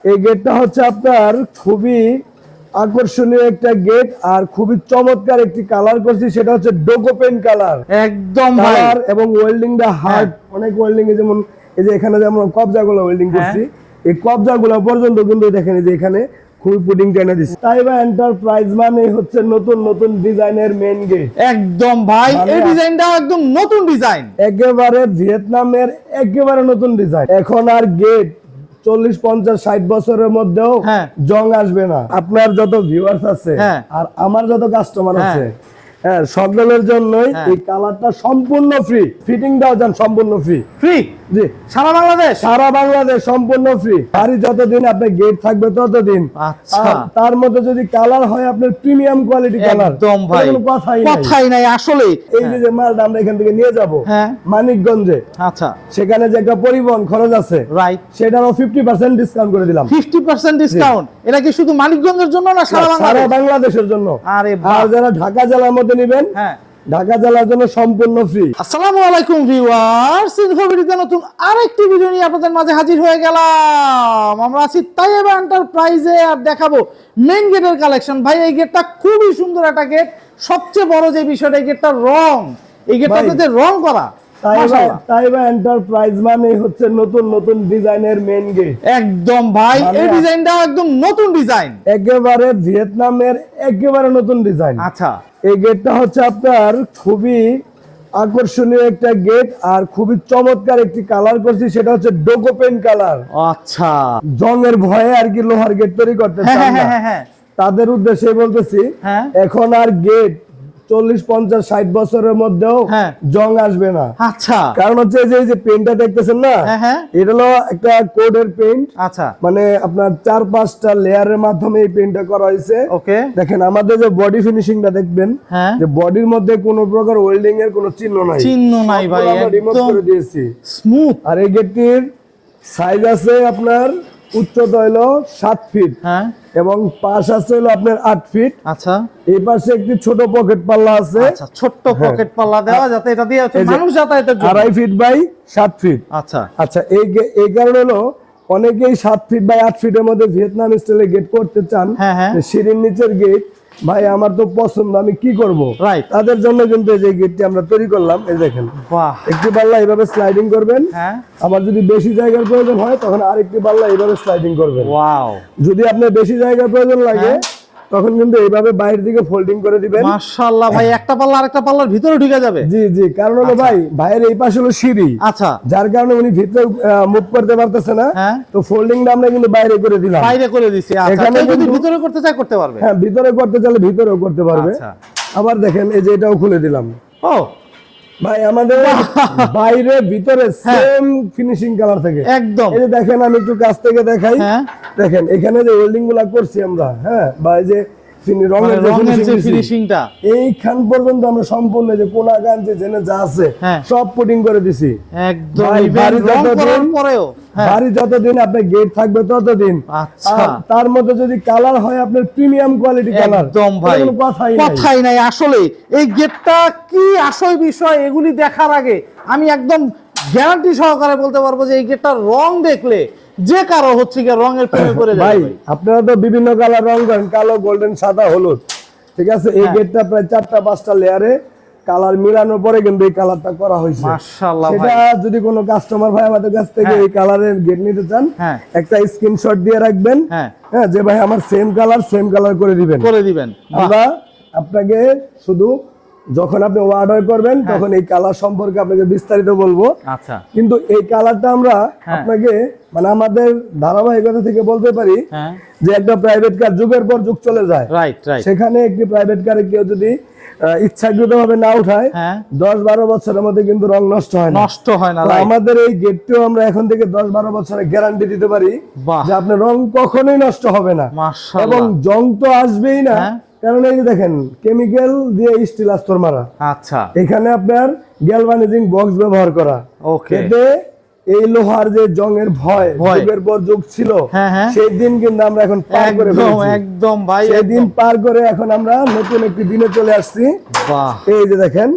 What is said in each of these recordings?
এই গেটটা হচ্ছে আপনার খুবই আকর্ষণীয় একটা গেট আর খুবই চমৎকার একটি কালার করছি, সেটা হচ্ছে ডোকো পেইন্ট কালার। একদম কালার এবং ওয়েল্ডিংটা হার্ড, অনেক ওয়েল্ডিং এ যেমন এই যে এখানে যেমন কবজাগুলো ওয়েল্ডিং করছি, এই কবজাগুলো পর্যন্ত কিন্তু দেখেন এই যে এখানে খুবই পুটিং টেনে দিচ্ছে। তাইবা এন্টারপ্রাইজ মানে হচ্ছে নতুন নতুন ডিজাইনের মেইন গেট। একদম ভাই, এই ডিজাইনটা একদম নতুন ডিজাইন, একেবারে ভিয়েতনামের একেবারে নতুন ডিজাইন। এখন আর গেট 40, 50, 60 বছরের মধ্যেও জং আসবে না। আপনার যত ভিউয়ার্স আছে আর আমার যত কাস্টমার আছে, হ্যাঁ, সকলের জন্যই এই কালারটা সম্পূর্ণ ফ্রি, ফিটিংটাও জান সম্পূর্ণ ফ্রি। ফ্রি? জি, সারা বাংলাদেশ? সারা বাংলাদেশ সম্পূর্ণ ফ্রি। বাড়ি যতদিন আপনার গেট থাকবে ততদিন। আচ্ছা, তার মধ্যে যদি কালার হয় আপনার প্রিমিয়াম কোয়ালিটি কালার, একদম ভাই কথাই নাই আসলে। এই যে মালটা আমরা এখান থেকে নিয়ে যাব মানিকগঞ্জে, আচ্ছা, সেখানে যে একটা পরিবহন খরচ আছে, রাইট, সেটারও 50% ডিসকাউন্ট করে দিলাম। 50% ডিসকাউন্ট? এটা কি শুধু মানিকগঞ্জের জন্য না সারা বাংলাদেশের জন্য? আরে আর যারা ঢাকা জেলার মধ্যে নেবেন, ঢাকা জেলার জন্য সম্পূর্ণ ফ্রি। আসসালামু আলাইকুম ভিউয়ার্স, ইনফোভিডিওতে নতুন আরেকটি ভিডিও নিয়ে আপনাদের মাঝে হাজির হয়ে গেলাম। আমরা আছি তাইবা এন্টারপ্রাইজে আর দেখাবো মেইন গেটের কালেকশন। ভাই, এই গেটটা খুবই সুন্দর একটা গেট। সবচেয়ে বড় যে বিষয়টা, এই গেটটার রং, এই গেটটাতে রং করা। তাইবা এন্টারপ্রাইজ মানে হচ্ছে নতুন নতুন ডিজাইনের মেইন গেট। একদম ভাই, এই ডিজাইনটা একদম নতুন ডিজাইন, একেবারে ভিয়েতনামের একেবারে নতুন ডিজাইন। আচ্ছা, এই গেটটা হচ্ছে আপনার খুবই আকর্ষণীয় একটা গেট আর খুবই চমৎকার একটি কালার করছি, সেটা হচ্ছে ডোকো পেইন্ট কালার। আচ্ছা, জংয়ের ভয়ে আর কি লোহার গেট তৈরি করতে চান না, তাদের উদ্দেশ্যে বলতেছি এখন আর গেট 40, 50, 60 বছরের মধ্যেও জং আসবে না। আচ্ছা, কারণ হচ্ছে যে পেইন্টটা দেখতেছেন না, এটা হলো একটা কোডের পেইন্ট। আচ্ছা, মানে আপনার 4-5টা লেয়ারের মাধ্যমে এই পেইন্টটা করা হয়েছে। ওকে, দেখেন আমাদের যে বডি ফিনিশিংটা দেখবেন, যে বডির মধ্যে কোনো প্রকার ওয়েল্ডিং এর কোনো চিহ্ন নাই ভাই, রিমুভ করে দিয়েছি, স্মুথ। আর এই গেটটির সাইজ আছে আপনার উচ্চতা হলো 7 ফিট, এবং পাশ আছে হলো আপনার 8 ফিট। আচ্ছা, এই পাশে একটি ছোট পকেট পাল্লা আছে। আচ্ছা, ছোট পকেট পাল্লা দেওয়া, যাতে এটা দিয়ে মানুষ যাতায়াতের জন্য। 2.5 ফিট বাই 7 ফিট। আচ্ছা আচ্ছা, এই কারণে হলো অনেকেই 7 ফিট বাই 8 ফিটের মধ্যে ভিয়েতনাম স্টাইলে গেট করতে চান, সিঁড়ির নিচের গেট। ভাই, আমার তো পছন্দ, আমি কি করব, তাদের জন্য কিন্তু এই যে গেটটি আমরা তৈরি করলাম। এই দেখেন, একটি পাল্লা এইভাবে স্লাইডিং করবেন, আবার যদি বেশি জায়গার প্রয়োজন হয় তখন আরেকটি পাল্লা এইভাবে স্লাইডিং করবেন। যদি আপনার বেশি জায়গার প্রয়োজন লাগে তখন কিন্তু এইভাবে বাইরের দিকে ফোল্ডিং করে দিবেন। মাশাআল্লাহ ভাই, একটা পাল্লা আরেকটা পাল্লার ভিতরে ঢুকে যাবে। জি জি, কারণ হলো ভাই বাইরের এই পাশে হলো সিঁড়ি, আচ্ছা, যার কারণে উনি ভিতরে মুভ করতে পারতেছে না, তো ফোল্ডিংটা আমরা কিন্তু বাইরে করে দিলাম, বাইরে করে দিছি। আচ্ছা, এখানে যদি ভিতরে করতে চায় করতে পারবে। হ্যাঁ, ভিতরে করতে চাইলে ভিতরেও করতে পারবে। আবার দেখেন এই যে এটাও খুলে দিলাম। ও ভাই, আমাদের বাইরে ভিতরে সেম ফিনিশিং কালার থাকে একদম। এই যে দেখেন, আমি একটু কাছ থেকে দেখাই, দেখেন এখানে যে ওয়েল্ডিং গুলা করছি আমরা, হ্যাঁ, বা এই যে এইখান পর্যন্ত আমরা সম্পূর্ণ যে কোনা গান যে যা আছে সব পুটিং করে দিছি একদম। বাড়ি যতদিন আপনার গেট থাকবে ততদিন। তার মধ্যে যদি কালার হয় আপনার প্রিমিয়াম কোয়ালিটি কালার, একদম ভাই কথাই নাই আসলে। এই গেটটা কি আসল বিষয়, এগুলি দেখার আগে আমি একদম গ্যারান্টি সহকারে বলতে পারবো যে এই গেটটার রং দেখলে যে কারো হচ্ছে কি রঙের প্রেমে পড়ে যাবে। ভাই, আপনারা তো বিভিন্ন কালার রং করেন, কালো, গোল্ডেন, সাদা, হলুদ, ঠিক আছে। এই গেটটা প্রায় 4টা-5টা লেয়ারে কালার মিলানোর পরে কিন্তু এই কালারটা করা হয়েছে। মাশাআল্লাহ। সেটা যদি কোনো কাস্টমার ভাই আমাদের কাছ থেকে এই কালারের গেট নিতে চান, একটা স্ক্রিনশট দিয়ে রাখবেন, হ্যাঁ, যে ভাই আমার সেম কালার করে দিবেন। আমরা আপনাকে শুধু যখন আপনি অর্ডার করবেন তখন এই কালার সম্পর্কে আপনাকে বিস্তারিত বলবো। আচ্ছা, কিন্তু এই কালারটা আমরা আপনাকে মানে আমাদের ধারাবাহিকতা থেকে বলতে পারি যে একটা প্রাইভেট কার যুগের পর যুগ চলে যায়, সেখানে একটি প্রাইভেট কারে কেউ যদি ইচ্ছাকৃত ভাবে না উঠায় 10-12 বছরের মধ্যে কিন্তু রং নষ্ট হয় না। আমাদের এই গেটটিও আমরা এখন থেকে 10-12 বছরের গ্যারান্টি দিতে পারি যে আপনার রং কখনোই নষ্ট হবে না, এবং জং তো আসবেই না। কারণ এই যে দেখেন, কেমিক্যাল দিয়ে স্টিল আস্তর মারা। আচ্ছা, এখানে আপনার গ্যালভানাইজিং বক্স ব্যবহার করা। ওকে, এতে এই লোহার যে জংয়ের ভয় যুগের পর যুগ ছিল, সেই দিন কিন্তু আমরা এখন পার করে ফেলেছি একদম ভাই। সেই দিন পার করে এখন আমরা নতুন একটি দিনে চলে আসছি। বাহ, এই যে দেখেন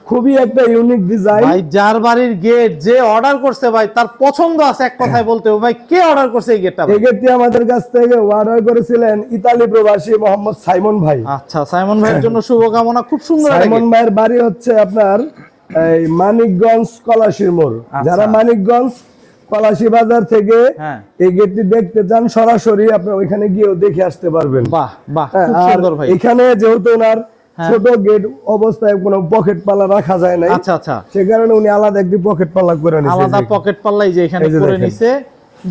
খুবই একটা ইউনিক ডিজাইন। ভাই যার বাড়ির গেট যে অর্ডার করছে ভাই তার পছন্দ আছে, এক কথায় বলতে হবে ভাই কে অর্ডার করছে এই গেটটা? এই গেটটি আমাদের কাছ থেকে অর্ডার করেছিলেন ইতালি প্রবাসী মোহাম্মদ সাইমন ভাই। আচ্ছা, সাইমন ভাইয়ের জন্য শুভকামনা। খুব সুন্দর সাইমন ভাইয়ের বাড়ি হচ্ছে আপনার এই মানিকগঞ্জ কলাশির মোড়। যারা মানিকগঞ্জ কলাশি বাজার থেকে এই গেটটি দেখতে চান সরাসরি আপনি ওইখানে গিয়েও দেখে আসতে পারবেন। বাহ বাহ, খুব সুন্দর ভাই। এখানে যেহেতু ওনার ছোট গেট অবস্থায় কোনো পকেট পাল্লা রাখা যায় না, আচ্ছা আচ্ছা, সে কারণে উনি আলাদা একটি পকেট পাল্লা করে নিয়েছেন। আলাদা পকেট পাল্লাই যে এখানে করে নিছে,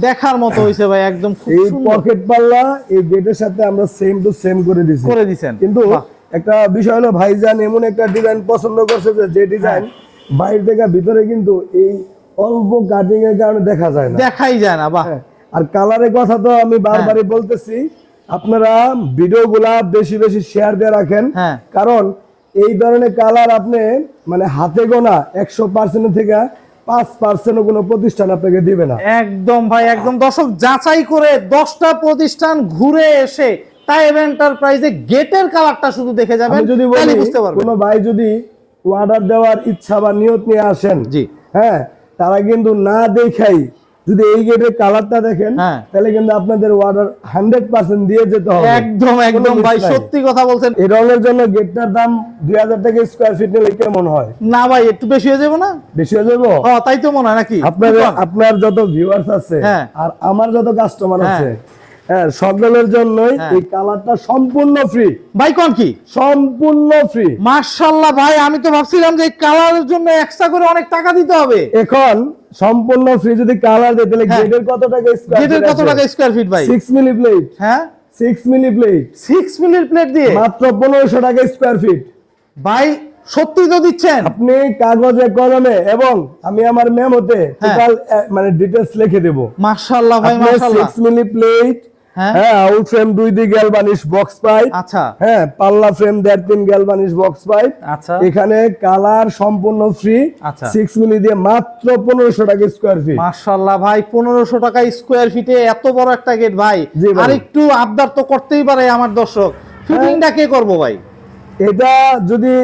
দেখার মতো হইছে ভাই একদম খুব এই সুন্দর। পকেট পাল্লা এই গেটের সাথে আমরা সেম টু সেম করে দিয়েছেন। কিন্তু একটা বিষয় হলো ভাইজান এমন একটা ডিজাইন পছন্দ করছে যে ডিজাইন বাইরে থেকে ভিতরে কিন্তু এই অল্প কাটিং এর কারণে দেখা যায় না, দেখাই যায় না। বাহ। আর কালারের কথা তো আমি বারবারই বলতেছি, আপনারা ভিডিওগুলা বেশি বেশি শেয়ার দিয়ে রাখেন, কারণ এই ধরনের কালার আপনি মানে হাতে গোনা 100% থেকে 5% কোনো প্রতিষ্ঠান আপনাকে দিবে না। একদম ভাই, একদম। দর্শক যাচাই করে 10টা প্রতিষ্ঠান ঘুরে এসে তাইব এন্টারপ্রাইজে গেটের কালারটা শুধু দেখে যাবেন, যদি তাহলে বুঝতে পারবেন। কোনো ভাই যদি অর্ডার দেওয়ার ইচ্ছা বা নিয়ত নিয়ে আসেন, জি হ্যাঁ, তারা কিন্তু না দেখাই যদি এই গেটের কালারটা দেখেন, তাহলে কিন্তু আপনাদের অর্ডার 100% দিয়ে যেতে হবে। একদম একদম ভাই, সত্যি কথা বলছেন। এই রঙের জন্য গেটটার দাম 2000 টাকা স্কয়ার ফিট নিলে কেমন হয়? না ভাই, একটু বেশি হয়ে যাবে না? বেশি হয়ে যাবে? হ্যাঁ, তাই তো মনে হয় নাকি? আপনার যত ভিউয়ার্স আছে আর আমার যত কাস্টমার আছে, হ্যাঁ, সকলের জন্যই এই কালারটা সম্পূর্ণ ফ্রি। ভাই কোন কি সম্পূর্ণ ফ্রি? মাশাআল্লাহ ভাই, আমি তো ভাবছিলাম যে এই কালারের জন্য এক্সট্রা করে অনেক টাকা দিতে হবে। এখন সম্পূর্ণ ফ্রি যদি কালার দেয় তাহলে গেটের কত টাকা স্কয়ার ফিট? গেটের কত টাকা স্কয়ার ফিট ভাই? 6 মিলি প্লেট। হ্যাঁ, 6 মিলি প্লেট। 6 মিলি প্লেট দিয়ে মাত্র 1500 টাকা স্কয়ার ফিট। ভাই সত্যি তো দিচ্ছেন? আপনি কাগজে কলমে এবং আমি আমার মেমোতে টোটাল মানে ডিটেইলস লিখে দেব। মাশাআল্লাহ ভাই, মাশাআল্লাহ। 6 মিলি প্লেট, হ্যাঁ, আউট ফ্রেম 2 দিক গ্যালভানিশ বক্স পাইপ, আচ্ছা, হ্যাঁ, পাল্লা ফ্রেম 1.5-3 গ্যালভানিশ বক্স পাইপ, আচ্ছা। এখানে কালার সম্পূর্ণ ফ্রি, 6 মিলি দিয়ে মাত্র 1500 টাকা স্কয়ার ফিট। মাশাআল্লাহ ভাই, 1500 টাকা স্কয়ার ফিটে এত বড় একটা গেট ভাই। আর একটু আবদার তো করতেই পারে আমার দর্শক, ফিটিংটা কে করব ভাই? এটা যদি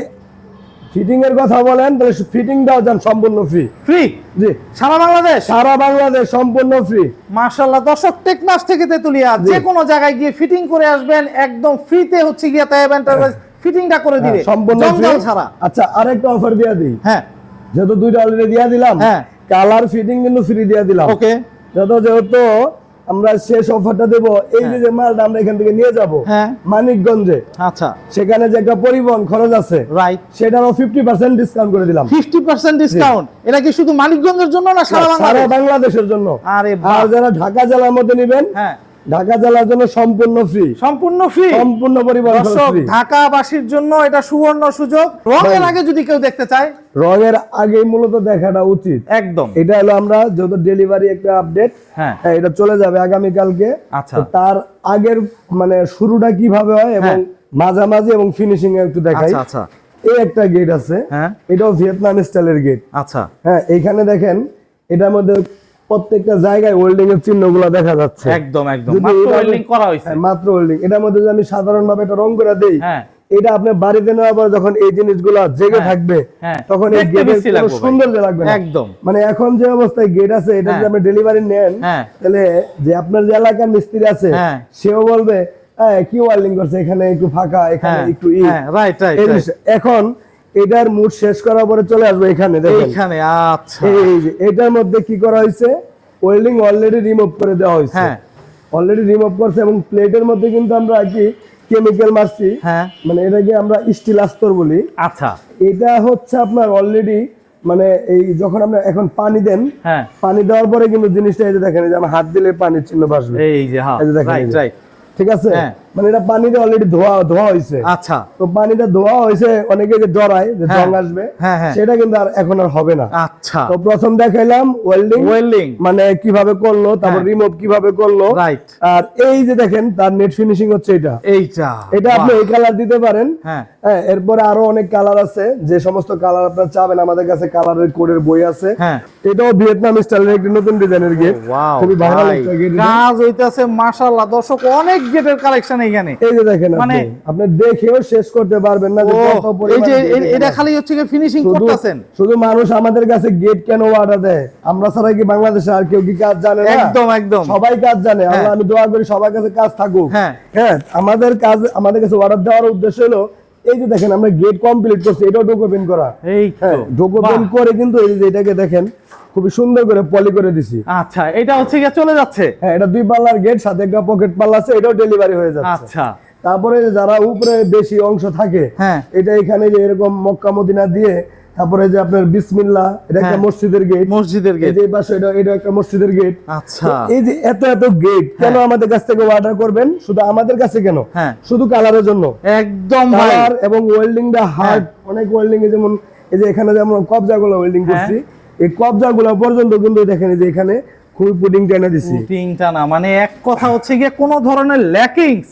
ফিটিং এর কথা বলেন তাহলে ফিটিংটাও জান সম্পূর্ণ ফ্রি। ফ্রি? জি, সারা বাংলাদেশ? সারা বাংলাদেশ সম্পূর্ণ ফ্রি। মাশাআল্লাহ দর্শক, টেকনাফ থেকে তেতুলিয়া যে কোনো জায়গায় গিয়ে ফিটিং করে আসবেন, একদম ফ্রিতে হচ্ছে গিয়ে তাইব এন্টারপ্রাইজ ফিটিংটা করে দিবে সম্পূর্ণ ফ্রি ছাড়া। আচ্ছা, আরেকটা অফার দিয়া দিই। হ্যাঁ, যেহেতু দুইটা অলরেডি দিয়া দিলাম, কালার ফিটিং কিন্তু ফ্রি দিয়া দিলাম। ওকে, যেহেতু আমরা শেষ অফারটা দেব, এই যে মালটা আমরা এখান থেকে নিয়ে যাব মানিকগঞ্জে, আচ্ছা, সেখানে যে একটা পরিবহন খরচ আছে, রাইট, সেটারও 50% ডিসকাউন্ট করে দিলাম। 50% ডিসকাউন্ট? এটা কি শুধু মানিকগঞ্জের জন্য না সারা বাংলাদেশের জন্য? আরে বাহ। আর যারা ঢাকা জেলার মধ্যে নেবেন, ঢাকা জেলার জন্য সম্পূর্ণ ফ্রি। সম্পূর্ণ ফ্রি, সম্পূর্ণ পরিবহন খরচ ফ্রি। ঢাকাবাসীর জন্য এটা সুবর্ণ সুযোগ। রঙের আগে যদি কেউ দেখতে চায়, রঙের আগে মূলত দেখাটা উচিত একদম। এটা হলো আমরা যত ডেলিভারি একটা আপডেট, হ্যাঁ, এটা চলে যাবে আগামী কালকে। আচ্ছা, তার আগের মানে শুরুটা কিভাবে হয় এবং মাঝামাঝি এবং ফিনিশিং এ একটু দেখাই। আচ্ছা, এই একটা গেট আছে, হ্যাঁ, এটাও ভিয়েতনাম স্টাইলের গেট। আচ্ছা, হ্যাঁ, এইখানে দেখেন এটার মধ্যে প্রত্যেকটা জায়গায় ওয়েল্ডিং এর চিহ্নগুলো দেখা যাচ্ছে। একদম একদম, মাত্র ওয়েল্ডিং করা হইছে। মাত্র ওয়েল্ডিং। এটার মধ্যে যদি আমি সাধারণভাবে এটা রং করে দেই, এটা আপনি বাড়িতে নেওয়ার পর যখন এই জিনিসগুলো জেগে থাকবে, তখন এই গেটের কোনো সৌন্দর্য লাগবে না একদম। মানে এখন যে অবস্থায় গেট আছে, এটা যদি আপনি ডেলিভারি নেন, তাহলে যে আপনার যে এলাকার মিস্ত্রি আছে সেও বলবে কি ওয়েল্ডিং করছে, এখানে একটু ফাঁকা, এখানে একটু রাইট রাইট। এখন এটার মুড শেষ করার পরে চলে আসবে এখানে, দেখেন এখানে। আচ্ছা, এই যে এটার মধ্যে কি করা হয়েছে, ওয়েল্ডিং অলরেডি রিমুভ করে দেওয়া হয়েছে, হ্যাঁ, অলরেডি রিমুভ করছে। এবং প্লেটের মধ্যে কিন্তু আমরা কি কেমিক্যাল মারছি, হ্যাঁ, মানে এটাকে আমরা স্টিল আস্তর বলি। আচ্ছা, এটা হচ্ছে আপনার অলরেডি মানে এই যখন আপনি এখন পানি দেন, হ্যাঁ, পানি দেওয়ার পরে কিন্তু জিনিসটা এই যে দেখেন, এই যে আমার হাত দিলে পানির চিহ্ন ভাসবে, এই যে, হ্যাঁ, এই যে দেখেন, রাইট রাইট, ঠিক আছে। মানে এটা পানিতে অলরেডি ধোয়া হয়েছে। আচ্ছা, তো পানিটা ধোয়া হয়েছে, অনেকে যে ডরায় যে জং আসবে, সেটা কিন্তু আর এখন আর হবে না। আচ্ছা, তো প্রথম দেখাইলাম ওয়েল্ডিং মানে কিভাবে করলো, তারপর রিমুভ কিভাবে করলো, রাইট। আর এই যে দেখেন তার নেট ফিনিশিং হচ্ছে এটা আপনি এই কালার দিতে পারেন। হ্যাঁ, এরপরে আরো অনেক কালার আছে, যে সমস্ত কালার আপনারা চাবেন আমাদের কাছে কালারের কোডের বই আছে। এটাও ভিয়েতনাম স্টাইলের একটি নতুন ডিজাইনের গেট, খুবই ভালো একটা গেট, কাজ হইতাছে মাশাআল্লাহ। দর্শক, অনেক গেটের কালেকশন এখানে এই যে দেখেন মানে আপনি দেখেও শেষ করতে পারবেন না যে কত এই যে পরিমাণ এটা খালি হচ্ছে কি ফিনিশিং করতেছেন। শুধু মানুষ আমাদের কাছে গেট কেন অর্ডার দেয়, আমরা ছাড়া কি বাংলাদেশে আর কেউ কি কাজ জানে না? একদম একদম সবাই কাজ জানে। আল্লাহ আমি দোয়া করি সবার কাছে কাজ থাকুক। হ্যাঁ আমাদের কাছে অর্ডার দেওয়ার উদ্দেশ্য হলো এই যে দেখেন আমরা গেট কমপ্লিট করছি, এটাও ডোক ওপেন করা। এই তো ডোক ওপেন করে কিন্তু এই যে এটাকে দেখেন খুব সুন্দর করে পলি করে দিছি। আচ্ছা এটা হচ্ছে কি চলে যাচ্ছে? হ্যাঁ এটা 2 পাল্লার গেট, সাথে একটা পকেট পাল্লা আছে, এটাও ডেলিভারি হয়ে যাচ্ছে। আচ্ছা তারপরে যারা উপরে বেশি অংশ থাকে এটা এখানে যে এরকম মক্কা মদিনা দিয়ে, তারপরে যে আপনার বিসমিল্লাহ, এটা একটা মসজিদের গেট, এই পাশে এটা একটা মসজিদের গেট। আচ্ছা এই যে এত গেট কেন আমাদের কাছ থেকে অর্ডার করবেন? শুধু আমাদের কাছে কেন, শুধু কালারের জন্য। একদম কালার এবং ওয়েল্ডিংটা হার্ড, অনেক ওয়েল্ডিং এ যেমন এই যে এখানে যেমন কবজাগুলো ওয়েল্ডিং করছি, এই কবজাগুলো পর্যন্ত কিন্তু দেখেন যে এখানে খুবই পুটিং টানা দিছি। পুটিং টানা মানে এক কথা হচ্ছে গিয়ে কোনো ধরনের ল্যাকিংস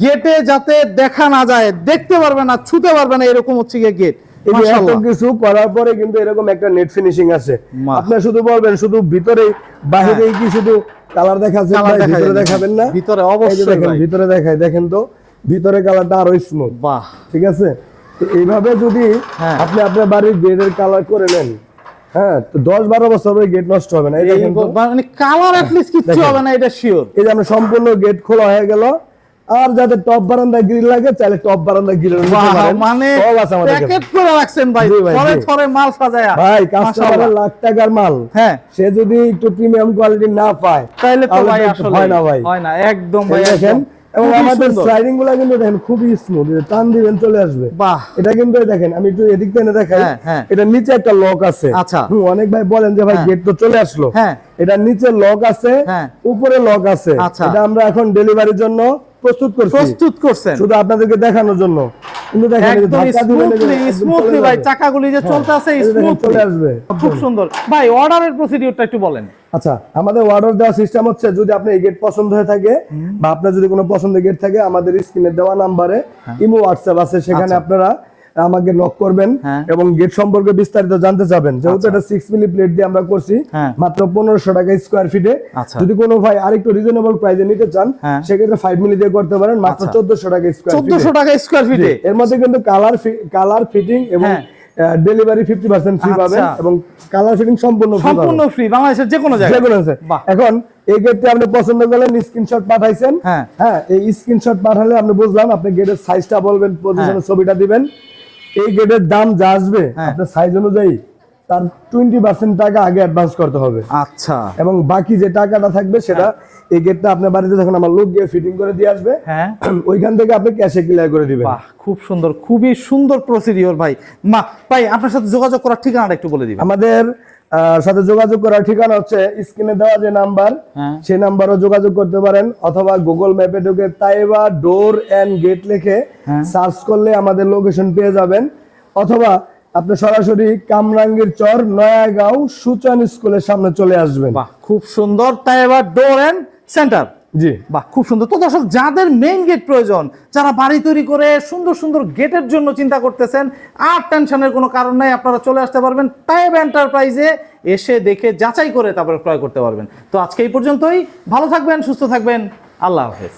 গেটে যাতে দেখা না যায়, দেখতে পারবে না, ছুতে পারবে না, এরকম হচ্ছে গিয়ে গেট। এই যে এত কিছু করার পরে কিন্তু এরকম একটা নেট ফিনিশিং আছে। আপনি শুধু বলবেন শুধু ভিতরে বাইরে কি শুধু কালার দেখাচ্ছে, ভিতরে দেখাবেন না? ভিতরে অবশ্যই দেখেন, ভিতরে দেখাই, দেখেন তো ভিতরে কালারটা আরো স্মুথ। বাহ ঠিক আছে, এইভাবে যদি আপনি আপনার বাড়ির গেটের কালার করে নেন, হ্যাঁ তো 10-12 বছর পরে গেট নষ্ট হবে না। এই দেখেন তো মানে কালার এট লিস্ট কিছু হবে না, এটা শিওর। এই যে আমরা সম্পূর্ণ গেট খোলা হয়ে গেল। আর যাতে টপ বারান্দা গ্রিল লাগে চাইলে টপ বারান্দা গ্রিল নিতে পারেন, মানে সব আছে আমাদের কাছে। প্যাকেট করে রাখছেন ভাই, পরে পরে মাল সাজায়া। ভাই কাস্টমারের লাখ টাকার মাল, হ্যাঁ সে যদি একটু প্রিমিয়াম কোয়ালিটি না পায় তাহলে তো ভাই আসলে হয় না ভাই, হয় না একদম ভাই। দেখেন এবং আমাদের স্লাইডিং গুলো কিন্তু দেখেন খুবই স্মুথ, টান দিবেন চলে আসবে। বাহ এটা কিন্তু দেখেন আমি একটু এদিক থেকে দেখাই, এটা নিচে একটা লক আছে। আচ্ছা অনেক ভাই বলেন যে ভাই গেট তো চলে আসলো, এটা নিচে লক আছে, উপরে লক আছে। এটা আমরা এখন ডেলিভারির জন্য প্রস্তুত করছেন শুধু আপনাদেরকে দেখানোর জন্য। কিন্তু দেখেন ধাক্কা দিবেন স্মুথলি ভাই, চাকাগুলি যে চলতে আছে স্মুথ চলে আসবে, খুব সুন্দর। ভাই অর্ডারের প্রসিডিউরটা একটু বলেন। আচ্ছা আমাদের অর্ডার দেওয়ার সিস্টেম হচ্ছে, যদি আপনার এই গেট পছন্দ হয়ে থাকে বা আপনার যদি কোনো পছন্দের গেট থাকে, আমাদের স্ক্রিনে দেওয়া নাম্বারে ইমো হোয়াটসঅ্যাপ আছে, সেখানে আপনারা আমাকে নক করবেন এবং গেট সম্পর্কে বিস্তারিত জানতে চাবেন। যেহেতু এটা 6 মিলি প্লেট দিয়ে আমরা করছি, মাত্র 1500 টাকা স্কয়ার ফিটে। যদি কোনো ভাই আরেকটু রিজনেবল প্রাইসে নিতে চান সেক্ষেত্রে 5 মিলি দিয়ে করতে পারেন, মাত্র 1400 টাকা স্কয়ার ফিটে। 1400 টাকা স্কয়ার ফিটে। এর মধ্যে কিন্তু কালার ফিটিং এবং ডেলিভারি 50% ফ্রি পাবেন এবং কালার ফিটিং সম্পূর্ণ ফ্রি বাংলাদেশের যে কোনো জায়গায়। এখন এই গেটটি আপনি পছন্দ করলেন, স্ক্রিনশট পাঠাইছেন, হ্যাঁ এই স্ক্রিনশট পাঠালে আপনি বুঝলাম, আপনি গেটের সাইজটা বলবেন, পজিশনের ছবিটা দিবেন। এই গেটের দাম যা আসবে আপনার সাইজ অনুযায়ী তার 20% টাকা আগে অ্যাডভান্স করতে হবে। আচ্ছা, এবং বাকি যে টাকাটা থাকবে সেটা এই গেটটা আপনার বাড়িতে যখন আমার লোক গিয়ে ফিটিং করে দিয়ে আসবে, ওইখান থেকে আপনি ক্যাশে ক্লিয়ার করে দিবেন। বাহ, খুব সুন্দর, খুবই সুন্দর প্রসিডিওর ভাই। ভাই আপনার সাথে যোগাযোগ করার ঠিকানাটা একটু বলে দিবেন। আমাদের সাথে যোগাযোগ করার ঠিকানা হচ্ছে স্ক্রিনে দেওয়া যে নাম্বার, সেই নাম্বারও যোগাযোগ করতে পারেন, অথবা গুগল ম্যাপে ঢুকে তাইবা ডোর এন্ড গেট লিখে সার্চ করলে আমাদের লোকেশন পেয়ে যাবেন, অথবা আপনি সরাসরি কামরাঙ্গীর চর নয়াগাঁও সুচান স্কুলের সামনে চলে আসবেন। বাহ, খুব সুন্দর, তাইবা ডোর এন্ড সেন্টার। জি বাহ, খুব সুন্দর। তো দর্শক, যাদের মেইন গেট প্রয়োজন, যারা বাড়ি তৈরি করে সুন্দর সুন্দর গেটের জন্য চিন্তা করতেছেন, আর টেনশনের কোনো কারণ নাই, আপনারা চলে আসতে পারবেন তাইবা এন্টারপ্রাইজে, এসে দেখে যাচাই করে তারপরে ক্রয় করতে পারবেন। তো আজকে এই পর্যন্তই, ভালো থাকবেন, সুস্থ থাকবেন, আল্লাহ হাফেজ।